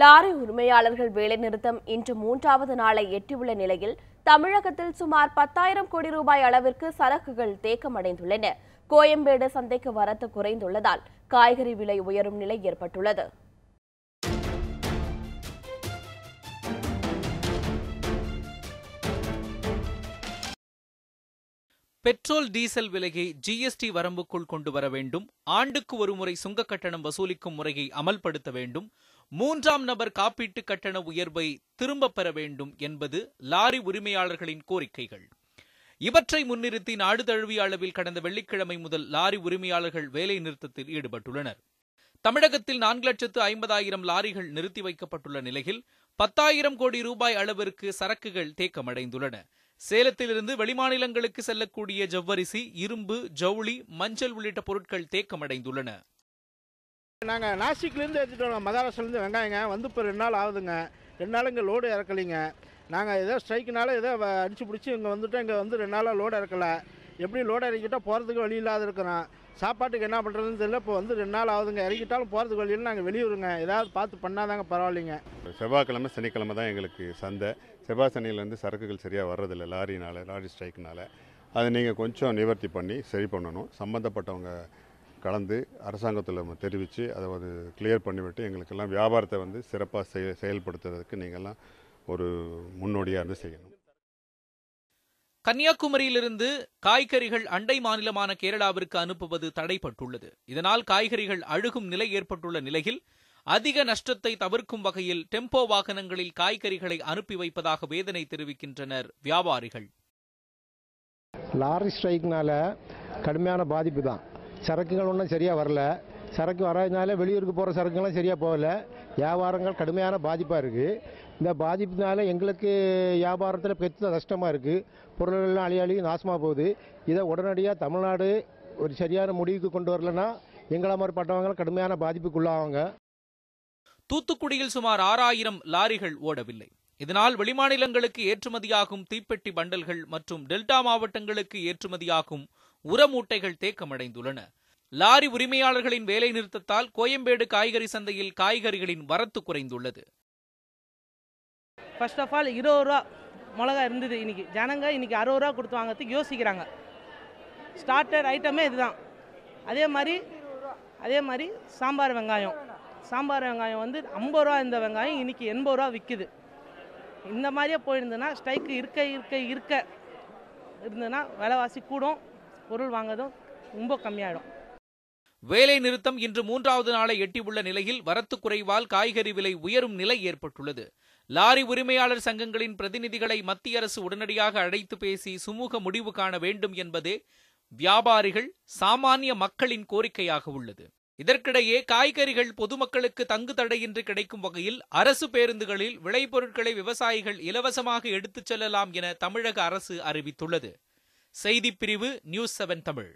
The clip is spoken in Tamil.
லாரி உரிமையாளர்கள் வேலைநிறுத்தம் இன்று 3வது நாளை எட்டியுள்ள நிலையில் தமிழகத்தில் சுமார் 10,000 கோடி ரூபாய் அளவிற்கு சரக்குகள் தேக்கமடைந்துள்ளன. கோயம்பேடு சந்தைக்கு வரத்து குறைந்துள்ளதால் காய்கறி விலை உயரும் நிலை ஏற்பட்டுள்ளது. பெட்ரோல் டீசல் விலையை ஜிஎஸ்டி வரம்புக்குள் கொண்டு வர வேண்டும், ஆண்டுக்கு ஒருமுறை சுங்க கட்டணம் வசூலிக்கும் முறையை அமல்படுத்த வேண்டும், 3ஆம் நபர் காப்பீட்டு கட்டண உயர்வை திரும்பப் பெற வேண்டும் என்பது லாரி உரிமையாளர்களின் கோரிக்கைகள். இவற்றை முன்னிறுத்தி நாடு தழுவிய அளவில் கடந்த வெள்ளிக்கிழமை முதல் லாரி உரிமையாளர்கள் வேலை நிறுத்தத்தில் ஈடுபட்டுள்ளனர். தமிழகத்தில் 4,50,000 லாரிகள் நிறுத்தி வைக்கப்பட்டுள்ள நிலையில் 10,000 கோடி ரூபாய் அளவிற்கு சரக்குகள் தேக்கமடைந்துள்ளன. சேலத்திலிருந்து வெளிமாநிலங்களுக்கு செல்லக்கூடிய ஜவ்வரிசி, இரும்பு, ஜவுளி, மஞ்சள் உள்ளிட்ட பொருட்கள் தேக்கமடைந்துள்ளன. நாங்கள் நாசிக்லேருந்து எடுத்துகிட்டு வரோம். மகாராஷ்டிராலேருந்து வெங்காயங்க வந்து இப்போ 2 நாள் ஆகுதுங்க. 2 நாள் இங்கே லோடு இறக்கலைங்க. நாங்கள் ஏதோ ஸ்ட்ரைக்குனால ஏதோ அடிச்சு பிடிச்சி இங்கே வந்துவிட்டோம். இங்கே வந்து 2 நாளாக லோடு இறக்கலை. எப்படி லோடு இறக்கிட்டால் போகிறதுக்கு வழி இல்லாத இருக்கிறோம். சாப்பாட்டுக்கு என்ன பண்ணுறதுன்னு தெரியல. இப்போ வந்து 2 நாள் ஆகுதுங்க. இறக்கிட்டாலும் போகிறதுக்கு வழியில் நாங்கள் வெளியூருங்க. ஏதாவது பார்த்து பண்ணாதாங்க பரவாயில்லைங்க. செவ்வாய்க்கிழமை சனிக்கிழமை தான் எங்களுக்கு சந்தை. செவ்வாய் சனியிலேருந்து சரக்குகள் சரியாக வர்றதில்லை லாரி ஸ்ட்ரைக்குனால. அதை நீங்கள் கொஞ்சம் நிவர்த்தி பண்ணி சரி பண்ணணும். சம்மந்தப்பட்டவங்க கலந்து அரசாங்கத்தில் தெரிவித்து அதை ஒரு கிளியர் பண்ணிவிட்டு எங்களுக்கெல்லாம் வியாபாரத்தை வந்து சிறப்பாக செயல்படுத்துறதுக்கு நீங்கள்லாம் ஒரு முன்னோடியாக இருந்து செய்யணும். கன்னியாகுமரியிலிருந்து காய்கறிகள் அண்டை மாநிலமான கேரளாவிற்கு அனுப்புவது தடைப்பட்டுள்ளது. இதனால் காய்கறிகள் அழுகும் நிலை ஏற்பட்டுள்ள நிலையில் அதிக நஷ்டத்தை தவிர்க்கும் வகையில் டெம்போ வாகனங்களில் காய்கறிகளை அனுப்பி வைப்பதாக வேதனை தெரிவிக்கின்றனர் வியாபாரிகள். லாரி ஸ்ட்ரைக்னால கடுமையான பாதிப்பு தான். சரக்குகள் ஒன்றும் சரியாக வரல. சரக்கு வராதனால வெளியூருக்கு போகிற சரக்குகள்லாம் சரியாக போகல. வியாபாரங்கள் கடுமையான பாதிப்பாக இருக்குது. இந்த பாதிப்புனால எங்களுக்கு வியாபாரத்தில் பெற்ற நஷ்டமாக இருக்குது. பொருள்கள்லாம் அழியாளி நாசமாக போகுது. இதை உடனடியாக தமிழ்நாடு ஒரு சரியான முடிவுக்கு கொண்டு வரலன்னா எங்களை மாதிரி பட்டவங்க கடுமையான பாதிப்புக்குள்ளாவாங்க. தூத்துக்குடியில் சுமார் 6,000 லாரிகள் ஓடவில்லை. இதனால் வெளிமாநிலங்களுக்கு ஏற்றுமதியாகும் தீப்பெட்டி பண்டல்கள் மற்றும் டெல்டா மாவட்டங்களுக்கு ஏற்றுமதியாகும் உரமூட்டைகள் தேக்கமடைந்துள்ளன. லாரி உரிமையாளர்களின் வேலை நிறுத்தத்தால் கோயம்பேடு காய்கறி சந்தையில் காய்கறிகளின் வரத்து குறைந்துள்ளது. ஃபர்ஸ்ட் ஆஃப் ஆல் 20 ரூபா மிளகா இருந்தது. ஜனங்க இன்னைக்கு 60 ரூபா கொடுத்து வாங்கிறதுக்கு யோசிக்கிறாங்க. ஸ்டார்டர் ஐட்டமே இதுதான். அதே மாதிரி சாம்பார் வெங்காயம் வந்து 50 ரூபா இந்த வெங்காயம் இன்னைக்கு 80 ரூபா விற்குது. இந்த மாதிரியே போயிருந்ததுன்னா ஸ்ட்ரைக்கு இருக்க இருந்ததுன்னா விலைவாசி கூடும், பொருள் வாங்குறதும் ரொம்ப கம்மியாயிடும். வேலை நிறுத்தம் இன்று 3வது நாளை எட்டியுள்ள நிலையில் வரத்து குறைவால் காய்கறி விலை உயரும் நிலை ஏற்பட்டுள்ளது. லாரி உரிமையாளர் சங்கங்களின் பிரதிநிதிகளை மத்திய அரசு உடனடியாக அழைத்து பேசி சுமூக முடிவு காண வேண்டும் என்பதே வியாபாரிகள், சாமானிய மக்களின் கோரிக்கையாக உள்ளது. இதற்கிடையே காய்கறிகள் பொதுமக்களுக்கு தங்கு தடையின்றி கிடைக்கும் வகையில் அரசு பேருந்துகளில் விளைபொருட்களை விவசாயிகள் இலவசமாக எடுத்துச் செல்லலாம் என தமிழக அரசு அறிவித்துள்ளது. செய்திப்பிரிவு நியூஸ் 7 தமிழ்.